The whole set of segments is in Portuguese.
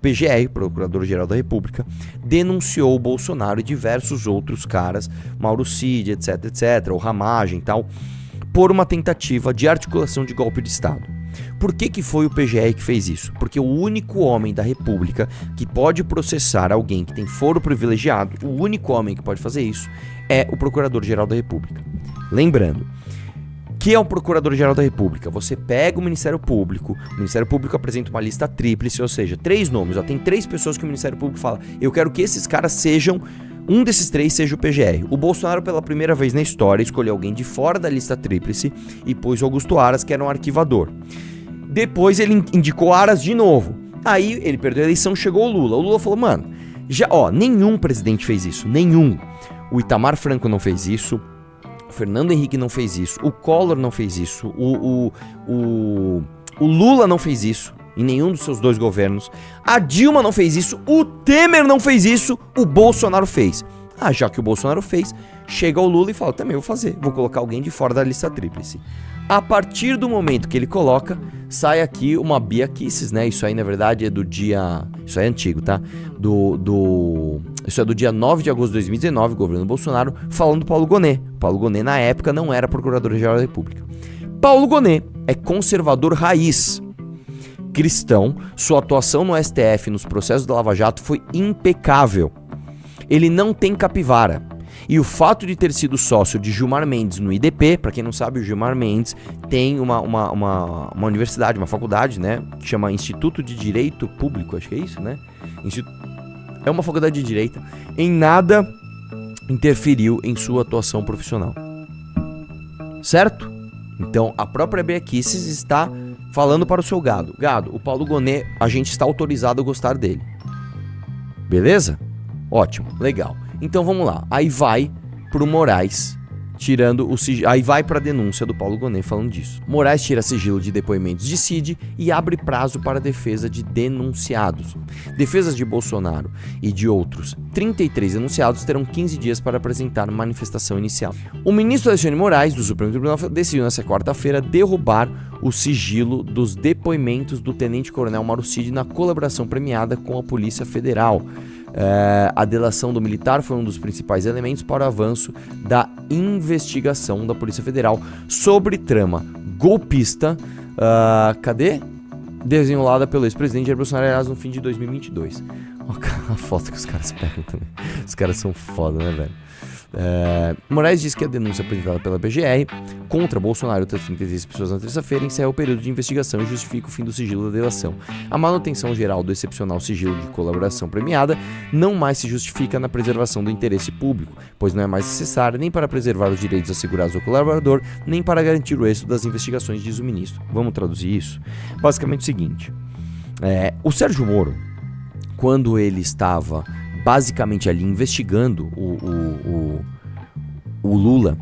PGR, Procurador-Geral da República, denunciou o Bolsonaro e diversos outros caras, Mauro Cid, etc, o Ramagem e tal, por uma tentativa de articulação de golpe de Estado. Por que foi o PGR que fez isso? Porque o único homem da República que pode processar alguém que tem foro privilegiado, o único homem que pode fazer isso, é o Procurador-Geral da República. Lembrando, que é o Procurador-Geral da República? Você pega o Ministério Público apresenta uma lista tríplice, ou seja, 3 nomes, tem 3 pessoas que o Ministério Público fala, eu quero que esses caras sejam, um desses 3 seja o PGR. O Bolsonaro, pela primeira vez na história, escolheu alguém de fora da lista tríplice e pôs o Augusto Aras, que era um arquivador. Depois ele indicou Aras de novo. Aí ele perdeu a eleição, chegou o Lula. O Lula falou, mano, nenhum presidente fez isso, nenhum. O Itamar Franco não fez isso, o Fernando Henrique não fez isso, o Collor não fez isso, o Lula não fez isso, em nenhum dos seus 2 governos, a Dilma não fez isso, o Temer não fez isso, o Bolsonaro fez. Já que o Bolsonaro fez, chega o Lula e fala, também vou fazer, vou colocar alguém de fora da lista tríplice. A partir do momento que ele coloca, sai aqui uma Bia Kicis, né? Isso aí, na verdade, é do dia... Isso é antigo, tá? Isso é do dia 9 de agosto de 2019, governo Bolsonaro, falando do Paulo Gonet. Paulo Gonet, na época, não era Procurador-Geral da República. Paulo Gonet é conservador raiz, cristão, sua atuação no STF nos processos da Lava Jato foi impecável. Ele não tem capivara. E o fato de ter sido sócio de Gilmar Mendes no IDP, para quem não sabe, o Gilmar Mendes tem uma universidade, uma faculdade, né, que chama Instituto de Direito Público, acho que é isso, né? É uma faculdade de direito, em nada interferiu em sua atuação profissional. Certo? Então, a própria Bia Kicis está falando para o seu gado. Gado, o Paulo Gonet, a gente está autorizado a gostar dele. Beleza? Ótimo, legal. Então vamos lá, aí vai pro Moraes, tirando o sigilo, aí vai pra denúncia do Paulo Gonet falando disso. Moraes tira sigilo de depoimentos de Cid e abre prazo para a defesa de denunciados. Defesas de Bolsonaro e de outros 33 denunciados terão 15 dias para apresentar manifestação inicial. O ministro Alexandre Moraes, do Supremo Tribunal Federal, decidiu nesta quarta-feira derrubar o sigilo dos depoimentos do tenente-coronel Mauro Cid na colaboração premiada com a Polícia Federal. A delação do militar foi um dos principais elementos para o avanço da investigação da Polícia Federal sobre trama golpista, desenrolada pelo ex-presidente Jair Bolsonaro, aliás, no fim de 2022. A foto que os caras pegam também. Os caras são foda, né, velho? Moraes disse que a denúncia apresentada pela PGR contra Bolsonaro e outras 36 pessoas na terça-feira encerra o período de investigação e justifica o fim do sigilo da delação. A manutenção geral do excepcional sigilo de colaboração premiada não mais se justifica na preservação do interesse público, pois não é mais necessária nem para preservar os direitos assegurados ao colaborador, nem para garantir o êxito das investigações, diz o ministro. Vamos traduzir isso? Basicamente o seguinte, o Sérgio Moro, quando ele estava basicamente ali investigando o Lula,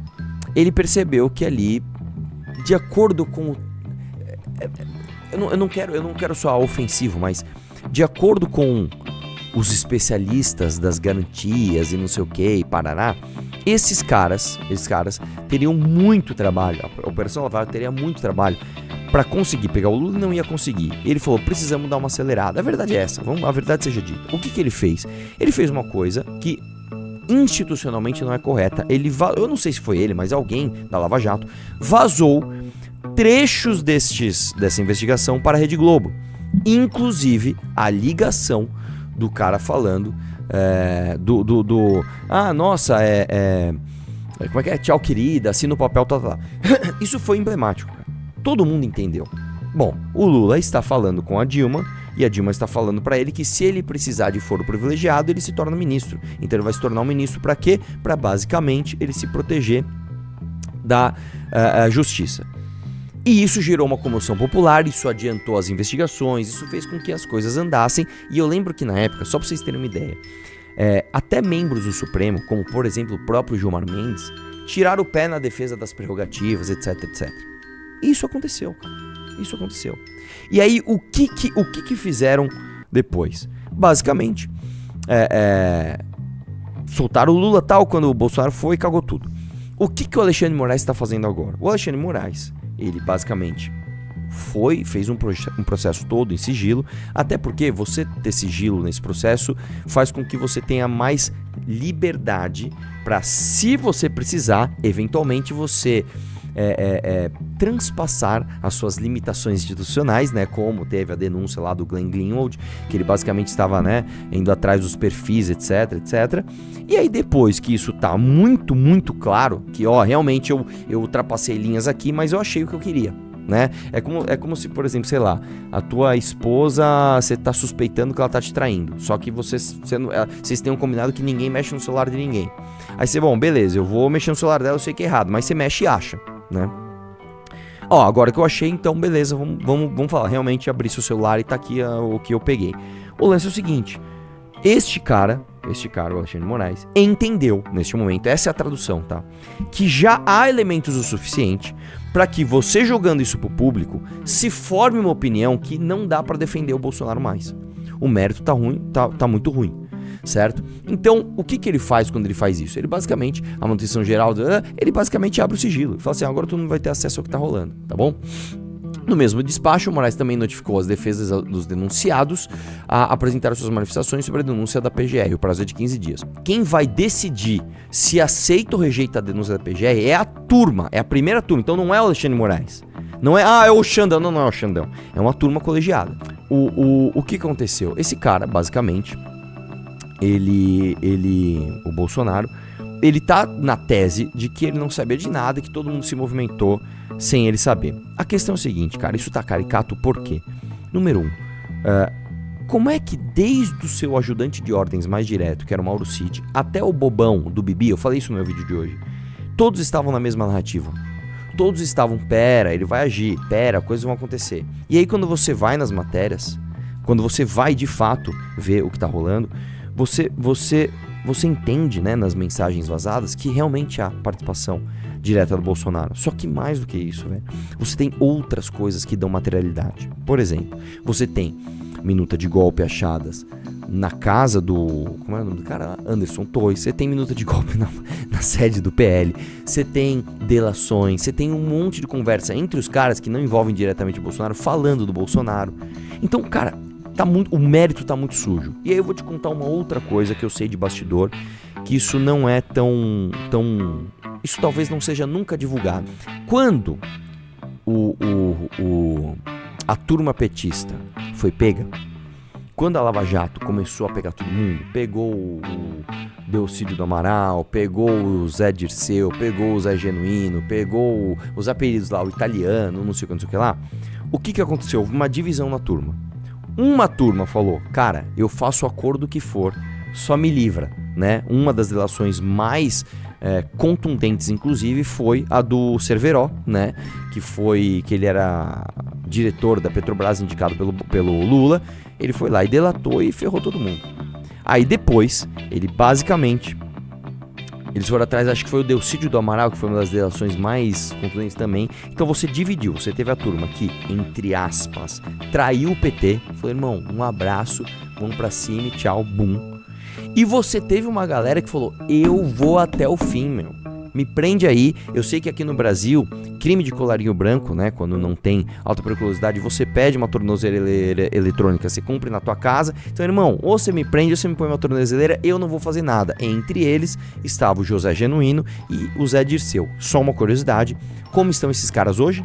ele percebeu que ali, de acordo com... Eu não quero soar ofensivo, mas de acordo com os especialistas das garantias e não sei o que, e parará, esses caras teriam muito trabalho, a Operação Lava Jato teria muito trabalho para conseguir pegar o Lula e não ia conseguir. Ele falou, precisamos dar uma acelerada. A verdade é essa, a verdade seja dita. O que ele fez? Ele fez uma coisa que institucionalmente não é correta. Eu não sei se foi ele, mas alguém da Lava Jato vazou trechos dessa investigação para a Rede Globo. Inclusive a ligação do cara falando como é que é? Tchau, querida, assina o papel, tá. Isso foi emblemático, cara. Todo mundo entendeu. Bom, o Lula está falando com a Dilma e a Dilma está falando para ele que se ele precisar de foro privilegiado, ele se torna ministro. Então ele vai se tornar um ministro para quê? Para basicamente ele se proteger da justiça. E isso gerou uma comoção popular, isso adiantou as investigações, isso fez com que as coisas andassem. E eu lembro que na época, só para vocês terem uma ideia, até membros do Supremo, como por exemplo o próprio Gilmar Mendes, tiraram o pé na defesa das prerrogativas, etc, etc. Isso aconteceu, cara. Isso aconteceu. E aí, o que fizeram depois? Basicamente, soltaram o Lula tal, quando o Bolsonaro foi e cagou tudo. O que o Alexandre Moraes está fazendo agora? O Alexandre Moraes, ele basicamente fez um processo todo em sigilo, até porque você ter sigilo nesse processo faz com que você tenha mais liberdade para, se você precisar, eventualmente você transpassar as suas limitações institucionais, né? Como teve a denúncia lá do Glenn Greenwald, que ele basicamente estava, né, indo atrás dos perfis, etc, etc. E aí depois que isso tá muito, muito claro, que realmente eu ultrapassei linhas aqui, mas eu achei o que eu queria, né? É como se, por exemplo, sei lá, a tua esposa, você tá suspeitando que ela tá te traindo, só que vocês tenham combinado que ninguém mexe no celular de ninguém. Aí você, bom, beleza, eu vou mexer no celular dela, eu sei que é errado, mas você mexe e acha, né? Agora que eu achei, então beleza, vamos falar, realmente abri seu celular e tá aqui o que eu peguei. O lance é o seguinte, este cara, o Alexandre Moraes, entendeu neste momento, essa é a tradução, tá? Que já há elementos o suficiente para que você, jogando isso pro público, se forme uma opinião que não dá para defender o Bolsonaro mais. O mérito tá ruim, tá muito ruim, certo? Então, o que ele faz quando ele faz isso? Ele basicamente, a manutenção geral, ele basicamente abre o sigilo. Fala assim, agora todo mundo vai ter acesso ao que tá rolando, tá bom? No mesmo despacho, o Moraes também notificou as defesas dos denunciados a apresentar suas manifestações sobre a denúncia da PGR. O prazo é de 15 dias. Quem vai decidir se aceita ou rejeita a denúncia da PGR é a turma, é a primeira turma. Então não é o Alexandre Moraes. Não é, é o Xandão. Não é o Xandão. É uma turma colegiada. O que aconteceu? Esse cara, basicamente, o Bolsonaro, ele tá na tese de que ele não sabia de nada, que todo mundo se movimentou sem ele saber. A questão é o seguinte, cara, isso tá caricato por quê? Número 1, como é que desde o seu ajudante de ordens mais direto, que era o Mauro Cid, até o bobão do Bibi, eu falei isso no meu vídeo de hoje, todos estavam na mesma narrativa. Todos estavam, ele vai agir, coisas vão acontecer. E aí quando você vai nas matérias, quando você vai de fato ver o que tá rolando, você entende, né, nas mensagens vazadas que realmente há participação direta do Bolsonaro. Só que mais do que isso, velho, você tem outras coisas que dão materialidade. Por exemplo, você tem minuta de golpe achadas na casa do... Como é o nome do cara? Anderson Torres. Você tem minuta de golpe na sede do PL. Você tem delações. Você tem um monte de conversa entre os caras que não envolvem diretamente o Bolsonaro, falando do Bolsonaro. Então, cara, o mérito tá muito sujo. E aí eu vou te contar uma outra coisa que eu sei de bastidor, que isso não é tão isso talvez não seja nunca divulgado. Quando a turma petista foi pega, quando a Lava Jato começou a pegar todo mundo, pegou o Delcídio do Amaral, pegou o Zé Dirceu, pegou o Zé Genuíno, pegou os apelidos lá, o italiano, não sei o que lá, o que aconteceu? Houve uma divisão na turma. Uma turma falou, cara, eu faço o acordo que for, só me livra, né? Uma das delações mais contundentes, inclusive, foi a do Cerveró, né? Que ele era diretor da Petrobras, indicado pelo Lula. Ele foi lá e delatou e ferrou todo mundo. Aí depois, eles foram atrás, acho que foi o Delcídio do Amaral, que foi uma das delações mais contundentes também. Então você dividiu, você teve a turma que, entre aspas, traiu o PT. Falou, irmão, um abraço, vamos pra cima e tchau, bum. E você teve uma galera que falou, eu vou até o fim, meu. Me prende aí. Eu sei que aqui no Brasil, crime de colarinho branco, né? Quando não tem alta periculosidade, você pede uma tornozeleira eletrônica, você cumpre na tua casa. Então, irmão, ou você me prende ou você me põe uma tornozeleira, eu não vou fazer nada. Entre eles estava o José Genuíno e o Zé Dirceu. Só uma curiosidade, como estão esses caras hoje?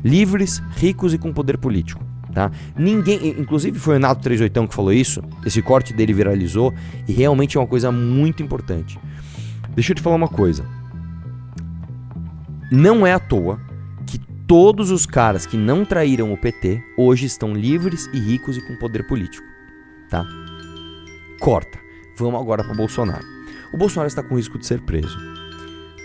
Livres, ricos e com poder político. Tá? Ninguém, inclusive foi o Renato 38 que falou isso, esse corte dele viralizou e realmente é uma coisa muito importante. Deixa eu te falar uma coisa, não é à toa que todos os caras que não traíram o PT hoje estão livres e ricos e com poder político, tá? Corta, vamos agora para o Bolsonaro. O Bolsonaro está com risco de ser preso,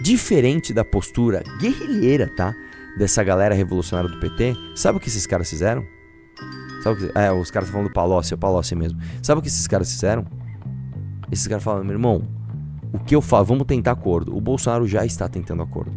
diferente da postura guerrilheira, tá? Dessa galera revolucionária do PT. Sabe o que esses caras fizeram? Os caras falando do Palocci, é o Palocci mesmo. Sabe o que esses caras fizeram? Esses caras falam, meu irmão, o que eu falo, vamos tentar acordo. O Bolsonaro já está tentando acordo.